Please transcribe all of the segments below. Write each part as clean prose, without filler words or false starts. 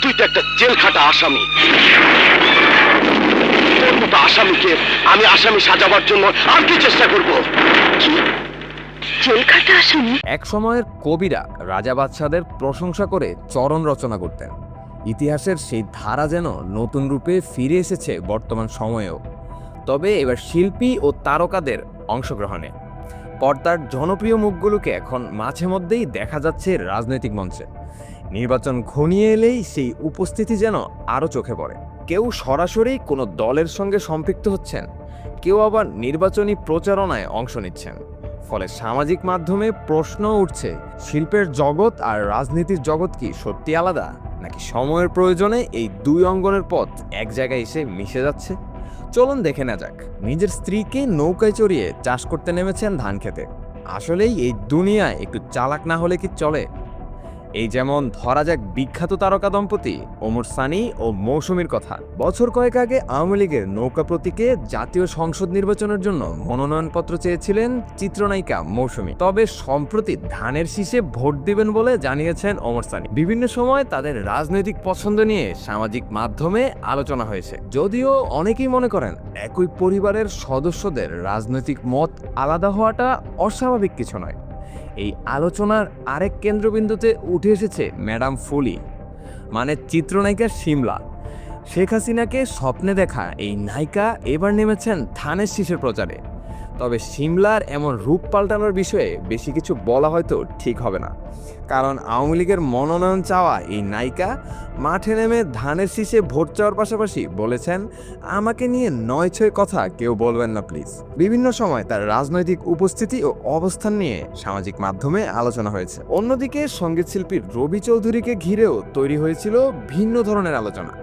তুই তো একটা জেল খাটা আসামি। তোর মতো আসামিকে আমি আসামি সাজাবার জন্য আর কি চেষ্টা করব? জেল খাটা আসামি? এক সময়ের কবিরা রাজা বাদশাদের প্রশংসা করে চরণ রচনা করতেন। ইতিহাসের সেই ধারা যেন নতুন রূপে ফিরে এসেছে বর্তমান সময়েও, তবে এবার শিল্পী ও তারকাদের অংশগ্রহণে। পর্দার জনপ্রিয় মুখগুলোকে এখন মাঝে মধ্যেই দেখা যাচ্ছে রাজনৈতিক মঞ্চে। নির্বাচন ঘনিয়ে এলেই সেই উপস্থিতি যেন আরও চোখে পড়ে। কেউ সরাসরি কোনো দলের সঙ্গে সম্পৃক্ত হচ্ছেন, কেউ আবার নির্বাচনী প্রচারণায় অংশ নিচ্ছেন। ফলে সামাজিক মাধ্যমে প্রশ্ন উঠছে, শিল্পের জগৎ আর রাজনীতির জগৎ কি সত্যি আলাদা, নাকি সময়ের প্রয়োজনে এই দুই অঙ্গনের পথ এক জায়গায় এসে মিশে যাচ্ছে? চলুন দেখে না যাক। নিজের স্ত্রীকে নৌকায় চড়িয়ে চাষ করতে নেমেছেন ধান খেতে। আসলেই এই দুনিয়ায় একটু চালাক না হলে কি চলে? এই যেমন ধরা যাক বিখ্যাত তারকা দম্পতি ওমর সানি ও মৌসুমীর কথা। বছর কয়েক আগে আওয়ামী লীগের নৌকা প্রতীকে জাতীয় সংসদ নির্বাচনের জন্য মনোনয়নপত্র চেয়েছিলেন চিত্রনায়িকা মৌসুমী। তবে সম্প্রতি ধানের শীষে ভোট দিবেন বলে জানিয়েছেন ওমর সানি। বিভিন্ন সময় তাদের রাজনৈতিক পছন্দ নিয়ে সামাজিক মাধ্যমে আলোচনা হয়েছে। যদিও অনেকেই মনে করেন একই পরিবারের সদস্যদের রাজনৈতিক মত আলাদা হওয়াটা অস্বাভাবিক কিছু নয়। এই আলোচনার আরেক কেন্দ্রবিন্দুতে উঠে এসেছে ম্যাডাম ফুলি, মানে চিত্রনায়িকা শিমলা। শেখ হাসিনাকে স্বপ্নে দেখা এই নায়িকা এবার নেমেছেন ধানের শীষের প্রচারে। তবে শিমলার এমন রূপ পাল্টানোর বিষয়ে বেশি কিছু বলা হয়তো ঠিক হবে না, কারণ আওয়ামী লীগের মনোনয়ন চাওয়া এই নায়িকা মাঠে নেমে ধানের শীষে ভোট চাওয়ার পাশাপাশি বলেছেন, আমাকে নিয়ে নয় ছয় কথা কেউ বলবেন না প্লিজ। বিভিন্ন সময় তার রাজনৈতিক উপস্থিতি ও অবস্থান নিয়ে সামাজিক মাধ্যমে আলোচনা হয়েছে। অন্যদিকে সঙ্গীতশিল্পী রবি চৌধুরীকে ঘিরেও তৈরি হয়েছিল ভিন্ন ধরনের আলোচনা।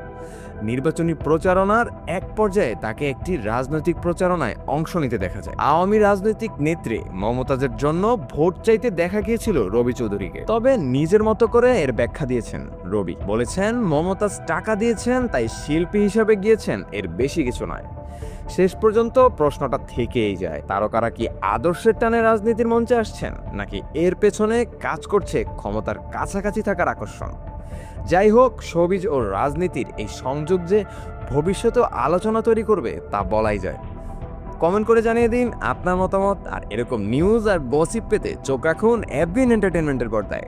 নির্বাচনী প্রচারণার এক পর্যায়ে তাকে একটি রাজনৈতিক প্রচারণায় অংশ নিতে দেখা যায়। আওয়ামী রাজনৈতিক নেত্রী মমতাজের জন্য ভোট চাইতে দেখা গিয়েছিল রবি চৌধুরীকে। তবে নিজের মতো করে এর ব্যাখ্যা দিয়েছেন রবি। বলেছেন, মমতাজ টাকা দিয়েছেন তাই শিল্পী হিসাবে গিয়েছেন, এর বেশি কিছু নয়। শেষ পর্যন্ত প্রশ্নটা থেকেই যায়, তারকারা কি আদর্শের টানে রাজনীতির মঞ্চে আসছেন, নাকি এর পেছনে কাজ করছে ক্ষমতার কাছাকাছি থাকার আকর্ষণ? যাই হোক, শোবিজ ও রাজনীতির এই সংযোগ যে ভবিষ্যতেও আলোচনা তৈরি করবে তা বলাই যায়। কমেন্ট করে জানিয়ে দিন আপনার মতামত। আর এরকম নিউজ আর গসিপ পেতে চোখ রাখুন এফবিএন এন্টারটেনমেন্টের পর্দায়।